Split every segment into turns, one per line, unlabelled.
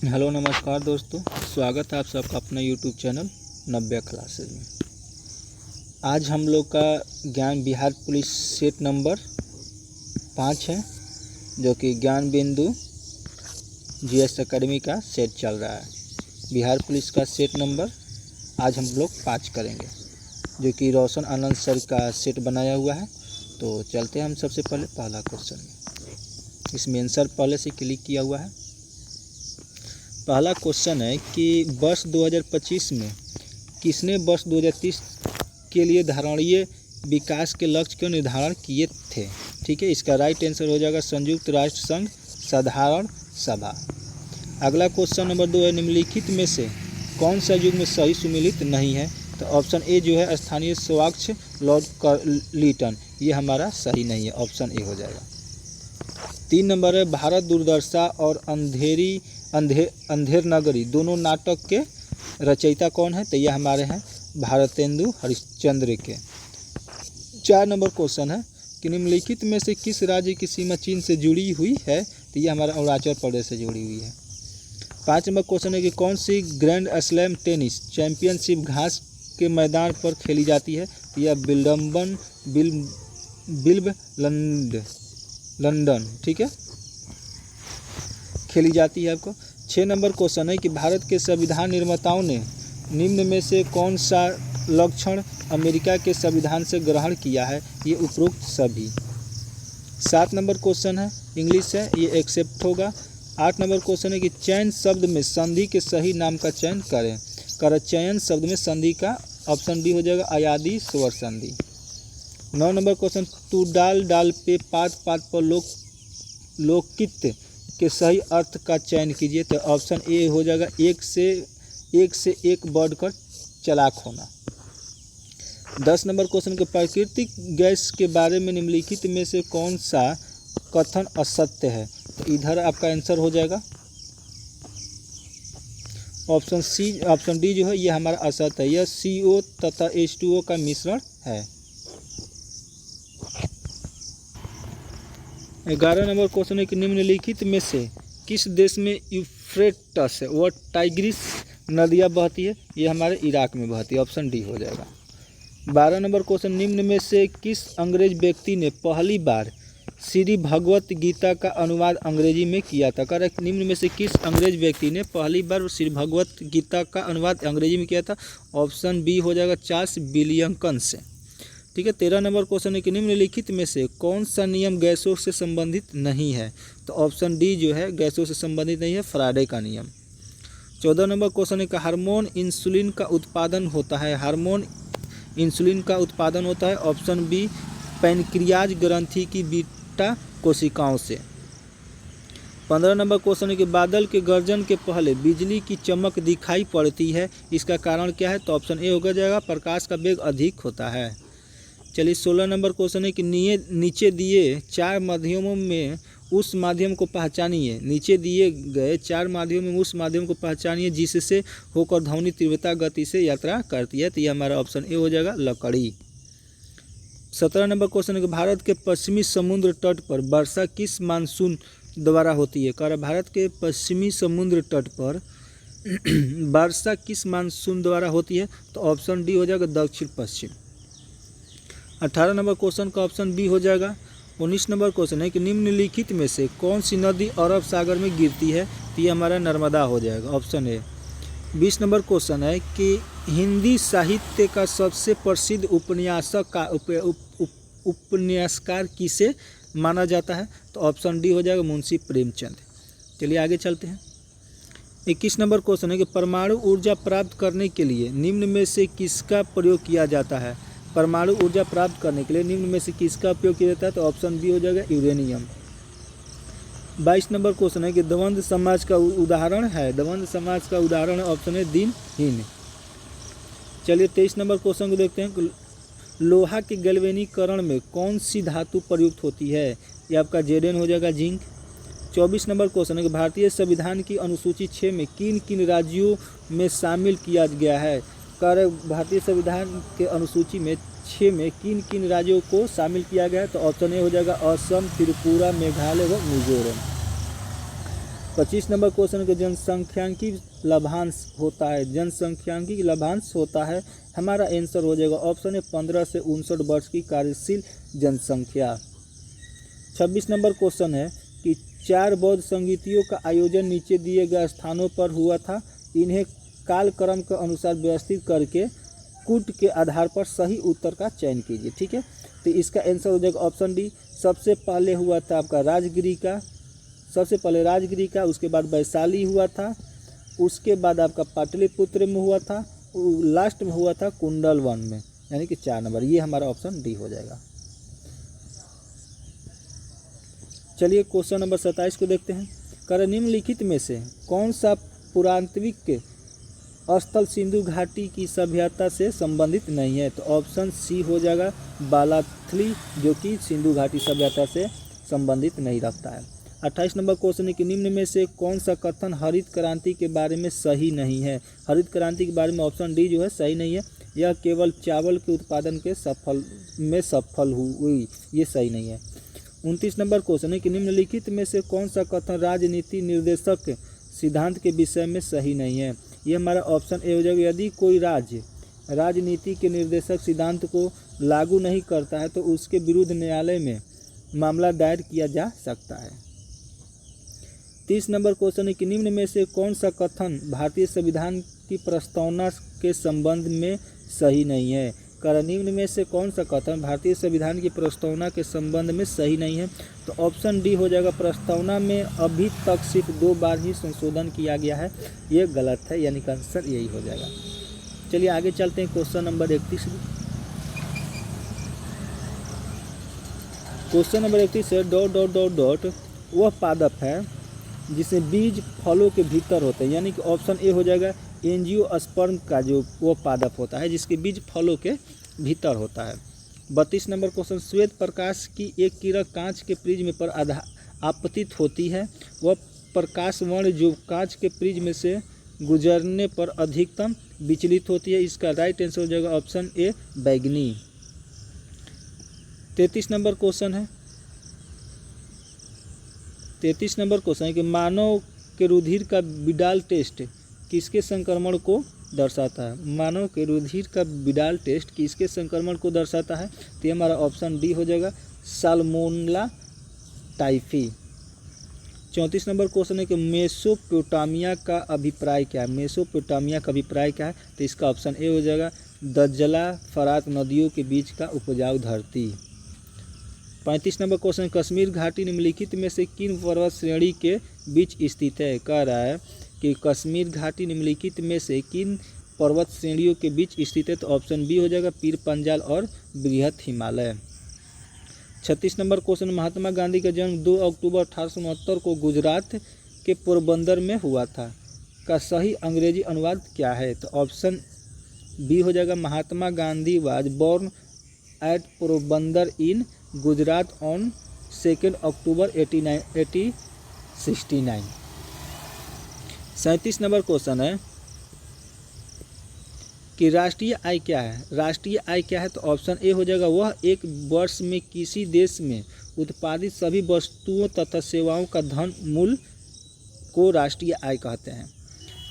Hello नमस्कार दोस्तों, स्वागत है आप सबका अपना यूट्यूब चैनल नव्या क्लासेज में। आज हम लोग का ज्ञान बिहार पुलिस सेट नंबर 5 है, जो कि ज्ञान बिंदु जीएस एकेडमी का सेट चल रहा है। बिहार पुलिस का सेट नंबर आज हम लोग 5 करेंगे, जो कि रोशन आनंद सर का सेट बनाया हुआ है। तो चलते हैं हम सबसे पहले पहला क्वेश्चन में। इसमें आंसर पहले से क्लिक किया हुआ है। पहला क्वेश्चन है कि वर्ष 2025 में किसने वर्ष 2030 के लिए धारणीय विकास के लक्ष्य का निर्धारण किए थे। ठीक है, इसका राइट आंसर हो जाएगा संयुक्त राष्ट्र संघ साधारण सभा। अगला क्वेश्चन नंबर 2 है, निम्नलिखित में से कौन सा युग्म सही सुमेलित नहीं है। तो ऑप्शन ए जो है स्थानीय स्वच्छ लॉर्ड कार्लिटन, ये हमारा सही नहीं है, ऑप्शन ए हो जाएगा। 3 नंबर है, भारत दुर्दशा और अंधेर नगरी दोनों नाटक के रचयिता कौन है। तो ये हमारे हैं भारतेंदु हरिश्चंद्र के। 4 नंबर क्वेश्चन है कि निम्नलिखित में से किस राज्य की सीमा चीन से जुड़ी हुई है। तो ये हमारा अरुणाचल प्रदेश से जुड़ी हुई है। 5 नंबर क्वेश्चन है कि कौन सी ग्रैंड स्लैम टेनिस चैंपियनशिप घास के मैदान पर खेली जाती है। तो यह लंदन, ठीक है, खेली जाती है आपको। 6 नंबर क्वेश्चन है कि भारत के संविधान निर्माताओं ने निम्न में से कौन सा लक्षण अमेरिका के संविधान से ग्रहण किया है। ये उपरोक्त सभी। 7 नंबर क्वेश्चन है, इंग्लिश है, ये एक्सेप्ट होगा। 8 नंबर क्वेश्चन है कि चयन शब्द में संधि के सही नाम का चयन करें। चयन शब्द में संधि का ऑप्शन डी हो जाएगा अयादी स्वर संधि। 9 नंबर क्वेश्चन, तू डाल पे पात पर लोकित के सही अर्थ का चयन कीजिए। तो ऑप्शन ए हो जाएगा एक से एक बढ़कर चालाक होना। 10 नंबर क्वेश्चन के प्राकृतिक गैस के बारे में निम्नलिखित में से कौन सा कथन असत्य है। तो इधर आपका आंसर हो जाएगा ऑप्शन सी, ऑप्शन डी जो है ये हमारा असत्य है। यह CO तथा H2O का मिश्रण है। 11 नंबर क्वेश्चन है कि निम्नलिखित में से किस देश में यूफ्रेटस व टाइग्रिस नदियाँ बहती है। ये हमारे इराक में बहती है, ऑप्शन डी हो जाएगा। 12 नंबर क्वेश्चन, निम्न में से किस अंग्रेज व्यक्ति ने पहली बार श्री भगवत गीता का अनुवाद अंग्रेजी में किया था। करेक्ट, निम्न में से किस अंग्रेज व्यक्ति ने पहली बार श्री भगवत गीता का अनुवाद अंग्रेजी में किया था। ऑप्शन बी हो जाएगा चार्ल्स विलियमसन से। ठीक है। 13 नंबर क्वेश्चन है कि निम्नलिखित में से कौन सा नियम गैसों से संबंधित नहीं है। तो ऑप्शन डी जो है गैसों से संबंधित नहीं है, फैराडे का नियम। 14 नंबर क्वेश्चन है कि हार्मोन इंसुलिन का उत्पादन होता है। हार्मोन इंसुलिन का उत्पादन होता है, ऑप्शन बी पैनक्रियाज ग्रंथि की बीटा कोशिकाओं से। 15 नंबर क्वेश्चन है कि बादल के गर्जन के पहले बिजली की चमक दिखाई पड़ती है, इसका कारण क्या है। तो ऑप्शन ए हो जाएगा प्रकाश का वेग अधिक होता है। चलिए 16 नंबर क्वेश्चन है कि नीचे दिए 4 माध्यमों में उस माध्यम को पहचानिए। नीचे दिए गए 4 माध्यमों में उस माध्यम को पहचानिए जिससे होकर ध्वनि तीव्रता गति से यात्रा करती है। तो ये हमारा ऑप्शन ए हो जाएगा लकड़ी। 17 नंबर क्वेश्चन है कि भारत के पश्चिमी समुद्र तट पर वर्षा किस मानसून द्वारा होती है। भारत के पश्चिमी समुद्र तट पर वर्षा किस मानसून द्वारा होती है। तो ऑप्शन डी हो जाएगा दक्षिण पश्चिम। 18 नंबर क्वेश्चन का ऑप्शन बी हो जाएगा। 19 नंबर क्वेश्चन है कि निम्नलिखित में से कौन सी नदी अरब सागर में गिरती है। तो ये हमारा नर्मदा हो जाएगा, ऑप्शन ए। 20 नंबर क्वेश्चन है कि हिंदी साहित्य का सबसे प्रसिद्ध उपन्यासकार किसे माना जाता है। तो ऑप्शन डी हो जाएगा मुंशी प्रेमचंद। चलिए आगे चलते हैं। 21 नंबर क्वेश्चन है कि परमाणु ऊर्जा प्राप्त करने के लिए निम्न में से किसका प्रयोग किया जाता है। परमाणु ऊर्जा प्राप्त करने के लिए निम्न में से किसका उपयोग किया जाता है। तो ऑप्शन बी हो जाएगा यूरेनियम। 22 नंबर क्वेश्चन है कि द्वंद्व समाज का उदाहरण है। द्वंद्व समाज का उदाहरण है, ऑप्शन है दिनहीन। चलिए 23 नंबर क्वेश्चन को देखते हैं। लोहा के गैल्वेनीकरण में कौन सी धातु प्रयुक्त होती है। ये आपका Zn हो जाएगा जिंक। 24 नंबर क्वेश्चन है कि भारतीय संविधान की अनुसूची 6 में किन किन राज्यों में शामिल किया गया है। भारतीय संविधान के अनुसूची में 6 में किन किन राज्यों को शामिल किया गया है। तो ऑप्शन ए हो जाएगा असम, त्रिपुरा, मेघालय व मिजोरम। 25 नंबर क्वेश्चन के जनसंख्यांकी लाभांश होता है, जनसंख्यांकी लाभांश होता है, हमारा आंसर हो जाएगा ऑप्शन है 15 से 59 वर्ष की कार्यशील जनसंख्या। 26 नंबर क्वेश्चन है कि 4 बौद्ध संगीतियों का आयोजन नीचे दिए गए स्थानों पर हुआ था, इन्हें कालक्रम के अनुसार व्यवस्थित करके कूट के आधार पर सही उत्तर का चयन कीजिए। ठीक है, तो इसका आंसर हो जाएगा ऑप्शन डी। सबसे पहले हुआ था आपका राजगिरी का, सबसे पहले राजगिरी का, उसके बाद वैशाली हुआ था, उसके बाद आपका पाटलिपुत्र में हुआ था, लास्ट में हुआ था कुंडलवन में, यानी कि 4 नंबर, ये हमारा ऑप्शन डी हो जाएगा। चलिए क्वेश्चन नंबर 27 को देखते हैं। कर निम्नलिखित में से कौन सा पुरातात्विक स्थल सिंधु घाटी की सभ्यता से संबंधित नहीं है, तो ऑप्शन सी हो जाएगा बालाथली, जो कि सिंधु घाटी सभ्यता से संबंधित नहीं रखता है। 28 नंबर क्वेश्चन है कि निम्न में से कौन सा कथन हरित क्रांति के बारे में सही नहीं है। हरित क्रांति के बारे में ऑप्शन डी जो है सही नहीं है, यह केवल चावल के उत्पादन के सफल हुई, ये सही नहीं है। 29 नंबर क्वेश्चन है कि निम्नलिखित में से कौन सा कथन राजनीति निर्देशक सिद्धांत के विषय में सही नहीं है, ये हमारा ऑप्शन ए हो जाएगा। यदि कोई राज्य राजनीति के निर्देशक सिद्धांत को लागू नहीं करता है तो उसके विरुद्ध न्यायालय में मामला दायर किया जा सकता है। 30 नंबर क्वेश्चन है कि निम्न में से कौन सा कथन भारतीय संविधान की प्रस्तावना के संबंध में सही नहीं है। कर निम्न में से कौन सा कथन भारतीय संविधान की प्रस्तावना के संबंध में सही नहीं है, तो ऑप्शन डी हो जाएगा। प्रस्तावना में अभी तक सिर्फ 2 बार ही संशोधन किया गया है, ये गलत है, यानी कि आंसर यही हो जाएगा। चलिए आगे चलते हैं क्वेश्चन नंबर 31। क्वेश्चन नंबर 31 है डॉट डॉट डॉट डॉट वह पादप है जिसमें बीज फलों के भीतर होते हैं, यानी कि ऑप्शन ए हो जाएगा। एंजियोस्पर्म का जो वो पादप होता है जिसके बीज फलों के भीतर होता है। 32 नंबर क्वेश्चन श्वेत प्रकाश की एक किरण कांच के प्रिज्म पर आपतित होती है, वह प्रकाश वर्ण जो कांच के प्रिज्म में से गुजरने पर अधिकतम विचलित होती है, इसका राइट आंसर हो जाएगा ऑप्शन ए बैगनी। 33 नंबर क्वेश्चन है 33 नंबर क्वेश्चन है कि मानव के रुधिर का विडाल टेस्ट किसके संक्रमण को दर्शाता है। मानव के रुधिर का विडाल टेस्ट किसके संक्रमण को दर्शाता है, तो ये हमारा ऑप्शन डी हो जाएगा साल्मोनेला टाइफी। 34 नंबर क्वेश्चन है कि मेसोपोटामिया का अभिप्राय क्या है। मेसोपोटामिया का अभिप्राय क्या है, तो इसका ऑप्शन ए हो जाएगा दज्जला फरात नदियों के बीच का उपजाऊ धरती। 35 नंबर क्वेश्चन कश्मीर घाटी निम्नलिखित में से किन पर्वत श्रेणी के बीच स्थित है। कह रहा है कि कश्मीर घाटी निम्नलिखित में से किन पर्वत श्रेणियों के बीच स्थित है, तो ऑप्शन बी हो जाएगा पीर पंजाल और बृहत हिमालय। 36 नंबर क्वेश्चन महात्मा गांधी का जन्म 2 अक्टूबर 1869 को गुजरात के पोरबंदर में हुआ था, का सही अंग्रेजी अनुवाद क्या है, तो ऑप्शन बी हो जाएगा Mahatma Gandhi was born at Porbandar in Gujarat on 2 October 1869। 37 number question है कि राष्ट्रीय आय क्या है। राष्ट्रीय आय क्या है, तो ऑप्शन ए हो जाएगा वह एक वर्ष में किसी देश में उत्पादित सभी वस्तुओं तथा सेवाओं का धन मूल्य को राष्ट्रीय आय कहते हैं।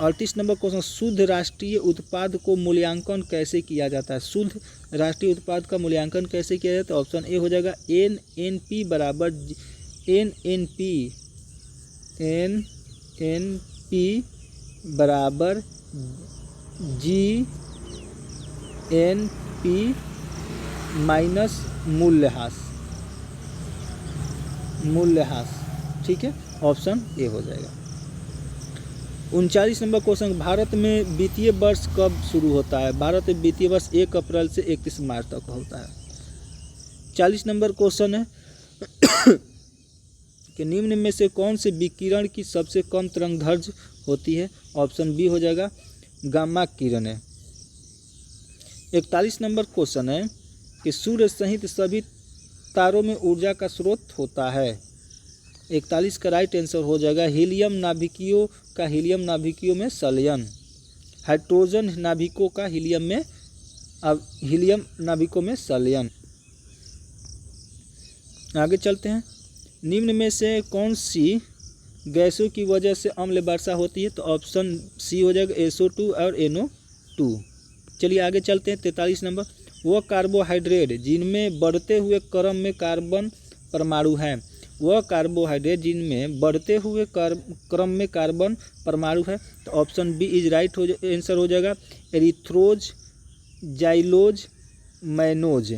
38 नंबर क्वेश्चन शुद्ध राष्ट्रीय उत्पाद को मूल्यांकन कैसे किया जाता है। शुद्ध राष्ट्रीय उत्पाद का मूल्यांकन कैसे किया जाता है, तो ऑप्शन ए हो जाएगा एनएनपी बराबर एनएनपी बराबर जीएनपी माइनस मूल्यह्रास। ठीक है, ऑप्शन ए हो जाएगा। 39 नंबर क्वेश्चन भारत में वित्तीय वर्ष कब शुरू होता है। भारत में वित्तीय वर्ष 1 अप्रैल से 31 मार्च तक होता है। 40 नंबर क्वेश्चन है कि निम्न में से कौन से विकिरण की सबसे कम तरंगदैर्घ्य होती है, ऑप्शन बी हो जाएगा गामा किरणें। 41 नंबर क्वेश्चन है कि सूर्य सहित सभी तारों में ऊर्जा का स्रोत होता है। 41 का राइट आंसर हो जाएगा हीलियम नाभिकीयों का हीलियम नाभिकीयों में संलयन, हाइड्रोजन नाभिकों का हीलियम नाभिकों में संलयन। आगे चलते हैं। निम्न में से कौन सी गैसों की वजह से अम्ल वर्षा होती है? तो ऑप्शन सी हो जाएगा SO2 और NO2। चलिए आगे चलते हैं। 43 नंबर, वह कार्बोहाइड्रेट जिनमें बढ़ते हुए क्रम में कार्बन परमाणु हैं, वह कार्बोहाइड्रेट जिनमें बढ़ते हुए क्रम में कार्बन परमाणु है? तो option B is right answer हो जाएगा erythrose, xylose, mannose.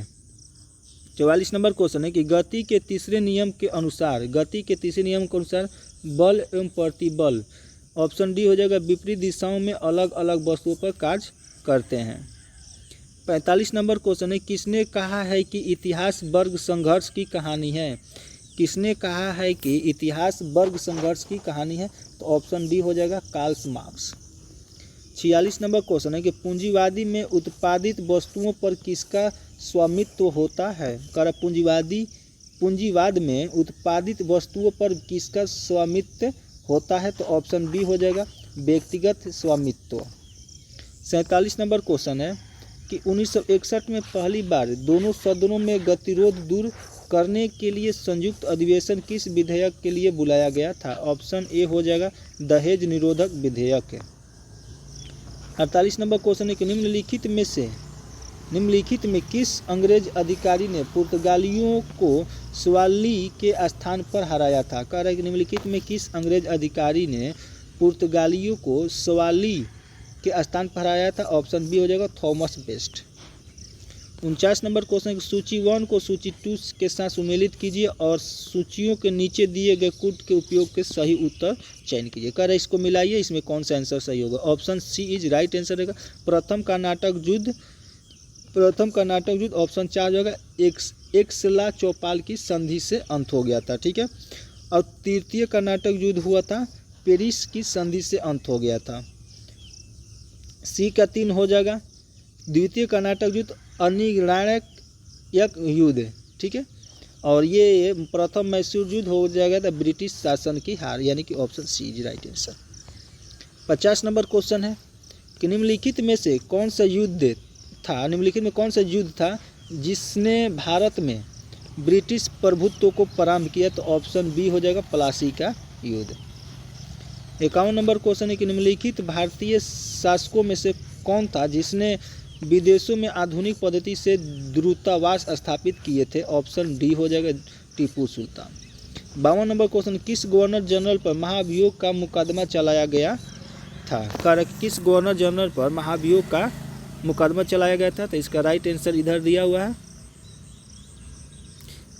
44 number question है कि गति के तीसरे नियम के अनुसार बल एवं प्रतिबल, ऑप्शन डी हो जाएगा, विपरीत दिशाओं में अलग अलग वस्तुओं पर कार्य करते हैं। 45 नंबर क्वेश्चन है, किसने कहा है कि इतिहास वर्ग संघर्ष की कहानी है? किसने कहा है कि इतिहास वर्ग संघर्ष की कहानी है? तो ऑप्शन डी हो जाएगा कार्ल मार्क्स। 46 नंबर क्वेश्चन है कि पूंजीवादी में उत्पादित वस्तुओं पर किसका स्वामित्व होता है? पूंजीवाद में उत्पादित वस्तुओं पर किसका स्वामित्व होता है? तो ऑप्शन बी हो जाएगा व्यक्तिगत स्वामित्व। 47 नंबर क्वेश्चन है कि 1961 में पहली बार दोनों सदनों में गतिरोध दूर करने के लिए संयुक्त अधिवेशन किस विधेयक के लिए बुलाया गया था? ऑप्शन ए हो जाएगा दहेज निरोधक विधेयक। 48 नंबर क्वेश्चन है कि निम्नलिखित में किस अंग्रेज अधिकारी ने पुर्तगालियों को स्वाली के स्थान पर हराया था? कह रहा है कि निम्नलिखित में किस अंग्रेज अधिकारी ने पुर्तगालियों को स्वाली के स्थान पर हराया था? ऑप्शन बी हो जाएगा थॉमस बेस्ट। 49 नंबर क्वेश्चन है कि सूची 1 को सूची 2 के साथ सुमेलित कीजिए और सूचियों के नीचे दिए गए कूट के उपयोग के सही उत्तर चयन कीजिए। कह रहे इसको मिलाइए, इसमें कौन सा आंसर सही होगा? Option C is right answer रहेगा प्रथम कर्नाटक युद्ध। ऑप्शन 4 जो होगा एक्सला चौपाल की संधि से अंत हो गया था, ठीक है। और तृतीय कर्नाटक युद्ध हुआ था पेरिस की संधि से अंत हो गया था। सी का 3 हो जाएगा द्वितीय कर्नाटक युद्ध अनिर्णायक युद्ध, ठीक है। और ये प्रथम मैसूर युद्ध हो जाएगा था ब्रिटिश शासन की हार, यानी कि option C is right answer. 50 number question है कि निम्नलिखित में कौन सा युद्ध था जिसने भारत में ब्रिटिश प्रभुत्व को प्रारंभ किया? तो ऑप्शन बी हो जाएगा प्लासी का युद्ध। 51 नंबर क्वेश्चन है कि निम्नलिखित भारतीय शासकों में से कौन था जिसने विदेशों में आधुनिक पद्धति से दूतावास स्थापित किए थे? ऑप्शन डी हो जाएगा टीपू सुल्तान। 52 नंबर क्वेश्चन, किस गवर्नर जनरल पर महाभियोग का मुकदमा चलाया गया था? किस गवर्नर जनरल पर महाभियोग का मुकदमा चलाया गया था? तो इसका राइट आंसर इधर दिया हुआ है।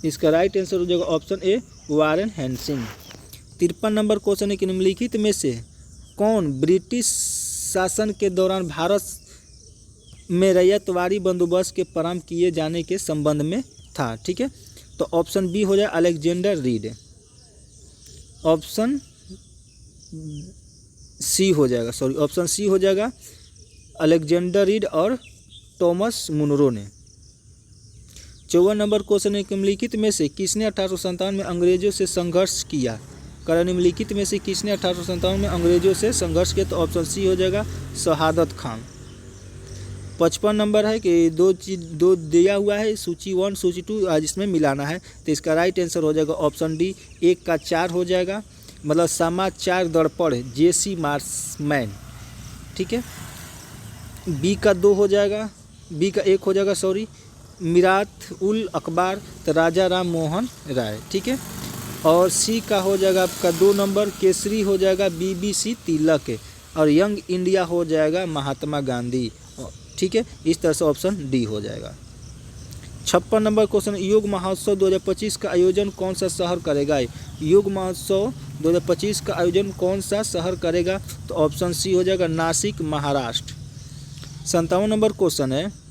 इसका राइट आंसर हो जाएगा option A Warren Hastings. 53 number question है कि निम्नलिखित में से कौन ब्रिटिश शासन के दौरान भारत में रैयतवाड़ी बंदोबस्त के प्रारंभ किए जाने के संबंध में था? ठीक है, तो ऑप्शन बी हो जाए अलेक्जेंडर रीड। ऑप्शन सी हो जाएगा अलेक्जेंडर रीड और थॉमस मुनरो ने। 54 नंबर क्वेश्चन है निम्नलिखित में से किसने 1857 में अंग्रेजों से संघर्ष किया? निम्नलिखित में से किसने 1857 में अंग्रेजों से संघर्ष किया? तो ऑप्शन सी हो जाएगा शहादत खान। 55 नंबर है कि दो दिया हुआ है, सूची 1 सूची 2 जिसमें मिलाना है, तो इसका राइट आंसर हो जाएगा ऑप्शन डी 1 का 4 हो जाएगा, मतलब समाचार दर्पण जेसी मार्समैन। ठीक है, बी का 2 हो जाएगा, बी का 1 हो जाएगा मिरात उल अखबार तो राजा राम मोहन राय। ठीक है, और सी का हो जाएगा आपका 2 नंबर केसरी हो जाएगा BBC तिलक, और यंग इंडिया हो जाएगा महात्मा गांधी। ठीक है, इस तरह से ऑप्शन डी हो जाएगा। 56 नंबर क्वेश्चन, योग महोत्सव 2025 का आयोजन कौन सा शहर करेगा? योग महोत्सव 2025 का आयोजन कौन सा शहर करेगा? तो ऑप्शन सी हो जाएगा नासिक महाराष्ट्र। 57 नंबर क्वेश्चन है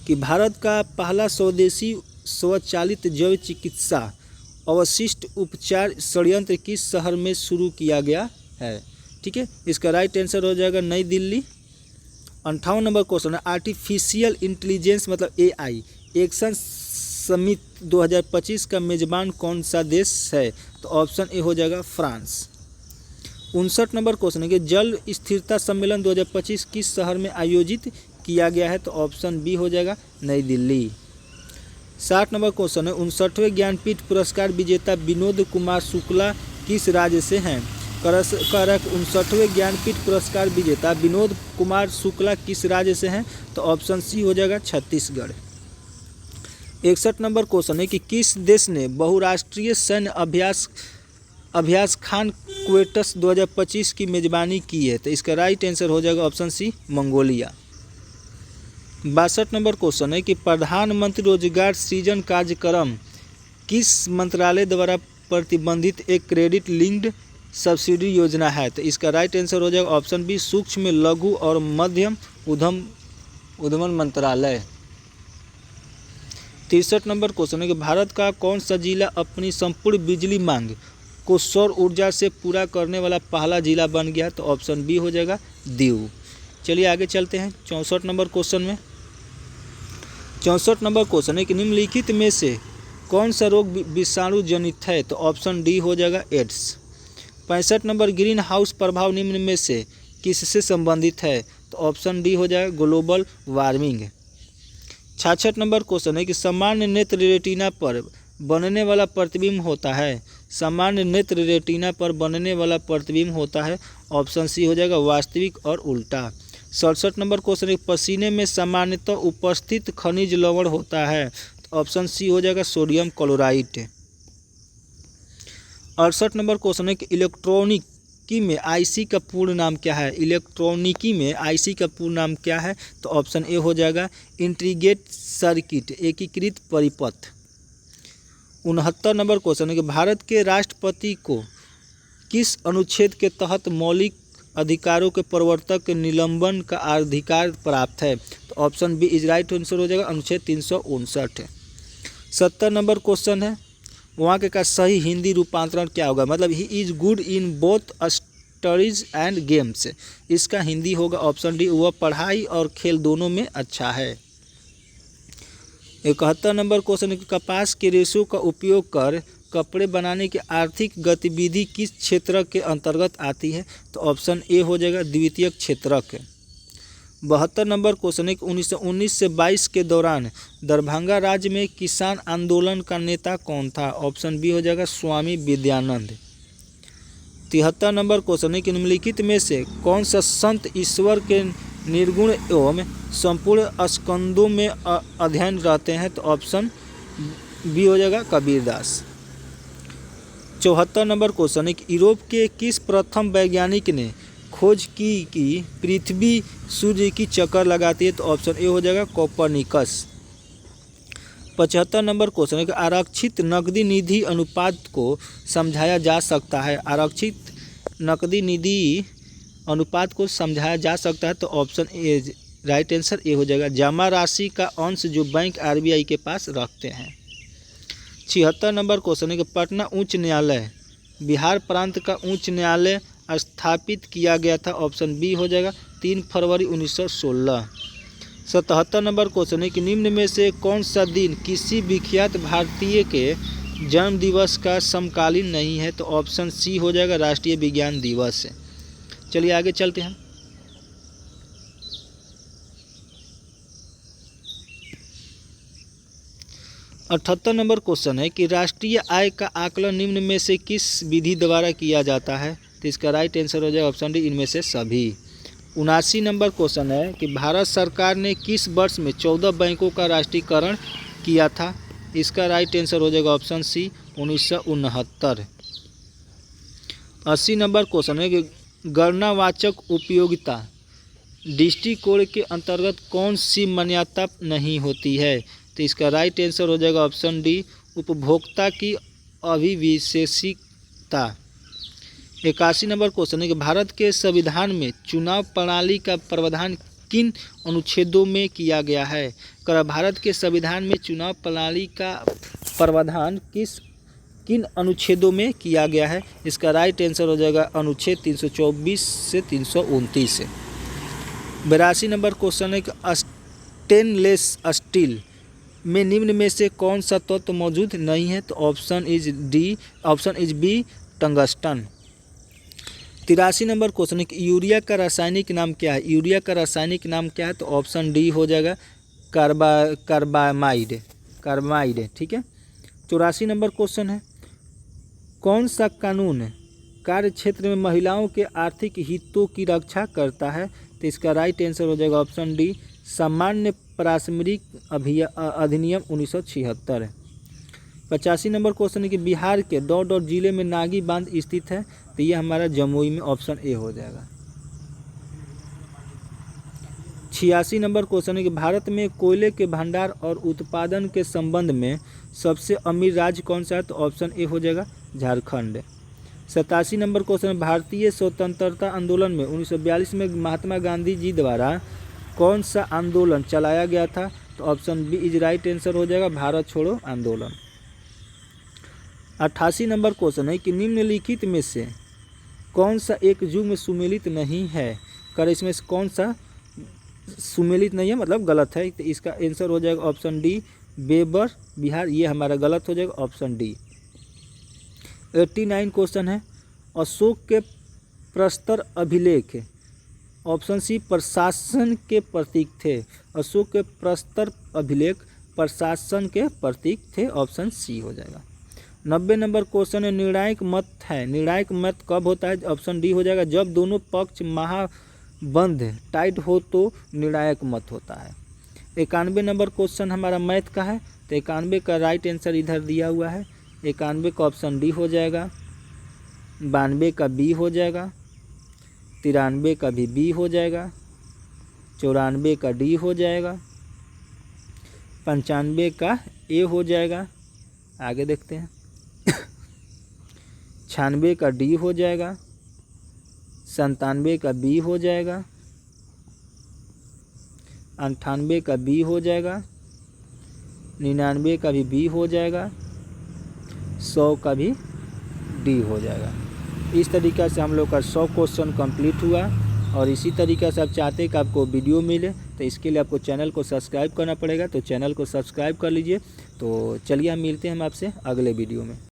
कि भारत का पहला स्वदेशी स्वचालित जैव चिकित्सा अवशिष्ट उपचार संयंत्र किस शहर में शुरू किया गया है? ठीक है, इसका राइट आंसर हो जाएगा नई दिल्ली। 58 नंबर क्वेश्चन है आर्टिफिशियल इंटेलिजेंस मतलब AI एक्शन समिट 2025 का मेजबान कौन सा देश है? तो ऑप्शन ए हो जाएगा फ्रांस। 59 नंबर क्वेश्चन है कि जल स्थिरता सम्मेलन 2025 किस शहर में आयोजित किया गया है? तो ऑप्शन बी हो जाएगा नई दिल्ली। 60 नंबर क्वेश्चन है 59वें ज्ञानपीठ पुरस्कार विजेता विनोद कुमार शुक्ला किस राज्य से हैं? करक 59वें ज्ञानपीठ पुरस्कार विजेता विनोद कुमार शुक्ला किस राज्य से हैं? तो ऑप्शन सी हो जाएगा छत्तीसगढ़। 61 नंबर क्वेश्चन है कि किस देश ने बहुराष्ट्रीय सैन्य अभ्यास खान क्वेटस 2025 की मेजबानी की है? तो इसका राइट आंसर हो जाएगा option C Mongolia. 62 number question है कि प्रधानमंत्री रोजगार सृजन कार्यक्रम किस मंत्रालय द्वारा प्रतिबंधित एक क्रेडिट लिंक्ड सब्सिडी योजना है? तो इसका राइट आंसर हो जाएगा ऑप्शन बी सूक्ष्म लघु और मध्यम उद्यम मंत्रालय। 63 नंबर क्वेश्चन है कि भारत का कौन सा जिला अपनी संपूर्ण बिजली मांग को सौर ऊर्जा से पूरा करने वाला पहला जिला बन गया? तो ऑप्शन बी हो जाएगा दीव। चलिए आगे चलते हैं 64 नंबर क्वेश्चन में। 64 नंबर क्वेश्चन है कि निम्नलिखित में से कौन सा रोग विषाणु जनित है? तो ऑप्शन डी हो जाएगा एड्स। 65 नंबर ग्रीन हाउस प्रभाव निम्न में से किससे संबंधित है? तो ऑप्शन डी हो जाएगा ग्लोबल वार्मिंग। 66 नंबर क्वेश्चन है कि सामान्य नेत्र रेटिना पर बनने वाला प्रतिबिंब होता है। सामान्य नेत्र रेटिना पर बनने वाला प्रतिबिंब होता है। ऑप्शन सी हो जाएगा वास्तविक और उल्टा। 67 नंबर क्वेश्चन है पसीने में सामान्यतः उपस्थित खनिज लवण होता है। तो ऑप्शन सी हो जाएगा सोडियम क्लोराइड। 68 नंबर क्वेश्चन है कि इलेक्ट्रॉनिकी में आईसी का पूर्ण नाम क्या है? इलेक्ट्रॉनिकी में आईसी का पूर्ण नाम क्या है? तो ऑप्शन ए हो जाएगा इंटीग्रेटेड सर्किट एकीकृत परिपथ। 69 नंबर क्वेश्चन है कि भारत के राष्ट्रपति को किस अनुच्छेद के तहत मौलिक अधिकारों के प्रवर्तक के निलंबन का अधिकार प्राप्त है? तो option B is right answer हो जाएगा अनुच्छेद 359। 70 नंबर क्वेश्चन है वहाँ का सही हिंदी रूपांतरण क्या होगा? मतलब he is good in both studies and games. इसका हिंदी होगा ऑप्शन डी वह पढ़ाई और खेल दोनों में अच्छा है। 71 नंबर क्वेश्चन है कि कपास के रेशों का उपयोग कर कपड़े बनाने की आर्थिक गतिविधि किस क्षेत्र के अंतर्गत आती है? तो ऑप्शन ए हो जाएगा द्वितीयक क्षेत्रक। 72 नंबर क्वेश्चन है कि 1919 से 22 के दौरान दरभंगा राज्य में किसान आंदोलन का नेता कौन था? ऑप्शन बी हो जाएगा स्वामी विद्यानंद। 73 नंबर क्वेश्चन है कि निम्नलिखित में से कौन सा संत ईश्वर के निर्गुण एवं संपूर्ण स्कंदों में अध्ययन रहते हैं? तो ऑप्शन बी हो जाएगा कबीरदास। 74 नंबर क्वेश्चन है कि यूरोप के किस प्रथम वैज्ञानिक ने खोज की कि पृथ्वी सूर्य की चक्कर लगाती है? तो ऑप्शन ए हो जाएगा कोपरनिकस। 75 नंबर क्वेश्चन है कि आरक्षित नकदी निधि अनुपात को समझाया जा सकता है। आरक्षित नकदी निधि अनुपात को समझाया जा सकता है। तो option A right answer A हो जाएगा जमा राशि का अंश जो बैंक आरबीआई के पास रखते हैं। 76 नंबर क्वेश्चन है कि पटना उच्च न्यायालय बिहार प्रांत का उच्च न्यायालय स्थापित किया गया था। ऑप्शन बी हो जाएगा 3 फरवरी 1916। 77 नंबर क्वेश्चन है कि निम्न में से कौन सा दिन किसी विख्यात भारतीय के जन्म दिवस का समकालीन नहीं है? तो ऑप्शन सी हो जाएगा राष्ट्रीय विज्ञान दिवस। चलिए आगे चलते हैं। अठहत्तर नंबर क्वेश्चन है कि राष्ट्रीय आय का आकलन निम्न में से किस विधि द्वारा किया जाता है? तो इसका राइट आंसर हो जाएगा ऑप्शन डी इनमें से सभी। 79 नंबर क्वेश्चन है कि भारत सरकार ने किस वर्ष में 14 बैंकों का राष्ट्रीयकरण किया था? इसका राइट आंसर हो जाएगा ऑप्शन सी 1969। 80 नंबर क्वेश्चन है कि गणनावाचक उपयोगिता दृष्टिकोण के अंतर्गत कौन सी मान्यता नहीं होती है? तो इसका राइट आंसर हो जाएगा ऑप्शन डी उपभोक्ता की अविशेषिकता। 81 नंबर क्वेश्चन है कि भारत के संविधान में चुनाव प्रणाली का प्रावधान किन अनुच्छेदों में किया गया है? भारत के संविधान में चुनाव प्रणाली का प्रावधान किन अनुच्छेदों में किया गया है? इसका राइट आंसर हो जाएगा अनुच्छेद 324 से 329। 82 नंबर क्वेश्चन है कि स्टेनलेस स्टील में निम्न में से कौन सा तत्व मौजूद नहीं है? तो option is B tungsten. 83 number question है कि यूरिया का रासायनिक नाम क्या है? यूरिया का रासायनिक नाम क्या है? तो ऑप्शन डी हो जाएगा कार्बामाइड। ठीक है। 84 नंबर क्वेश्चन है कौन सा कानून कार्य क्षेत्र में महिलाओं के आर्थिक हितों की रक्षा करता है? तो इसका राइट आंसर हो जाएगा ऑप्शन डी, सामान्य पारस्परिक अधिनियम 1976 है। 85 नंबर क्वेश्चन है कि बिहार के डॉट डॉट जिले में नागी बांध स्थित है? तो ये हमारा जमुई में, ऑप्शन ए हो जाएगा। 86 नंबर क्वेश्चन है कि भारत में कोयले के भंडार और उत्पादन के संबंध में सबसे अमीर राज्य कौन सा है? तो ऑप्शन ए हो जाएगा झारखंड। 87 नंबर क्वेश्चन, भारतीय स्वतंत्रता आंदोलन में 1942 में महात्मा गांधी जी द्वारा कौन सा आंदोलन चलाया गया था? तो option B is right answer हो जाएगा भारत छोड़ो आंदोलन। 88 नंबर क्वेश्चन है कि निम्नलिखित में से कौन सा एक युग्म सुमेलित नहीं है? कर इसमें से कौन सा सुमेलित नहीं है मतलब गलत है? तो इसका आंसर हो जाएगा ऑप्शन डी, बेबर बिहार, ये हमारा गलत हो जाएगा, ऑप्शन डी। 89 क्वेश्चन है, अशोक के प्रस्तर अभिलेख ऑप्शन सी प्रशासन के प्रतीक थे? अशोक के प्रस्तर अभिलेख प्रशासन के प्रतीक थे, ऑप्शन सी हो जाएगा। 90 नंबर क्वेश्चन है, निर्णायक मत है, निर्णायक मत कब होता है? ऑप्शन डी हो जाएगा जब दोनों पक्ष महाबंध टाइट हो तो निर्णायक मत होता है। 91 नंबर क्वेश्चन हमारा मैथ का है, तो 91 का राइट आंसर इधर दिया हुआ है। 91 का ऑप्शन डी हो जाएगा, 92 का बी हो जाएगा, 93 का भी बी हो जाएगा, 94 का डी हो जाएगा, 95 का ए हो जाएगा, आगे देखते हैं 96 का डी हो जाएगा, 97 का बी हो जाएगा, 98 का बी हो जाएगा, 99 का भी बी हो जाएगा, 100 का भी डी हो जाएगा। इस तरीक़ा से हम लोग का 100 क्वेश्चन कंप्लीट हुआ। और इसी तरीक़े से आप चाहते हैं कि आपको वीडियो मिले तो इसके लिए आपको चैनल को सब्सक्राइब करना पड़ेगा, तो चैनल को सब्सक्राइब कर लीजिए। तो चलिए हम मिलते हैं हम आपसे अगले वीडियो में।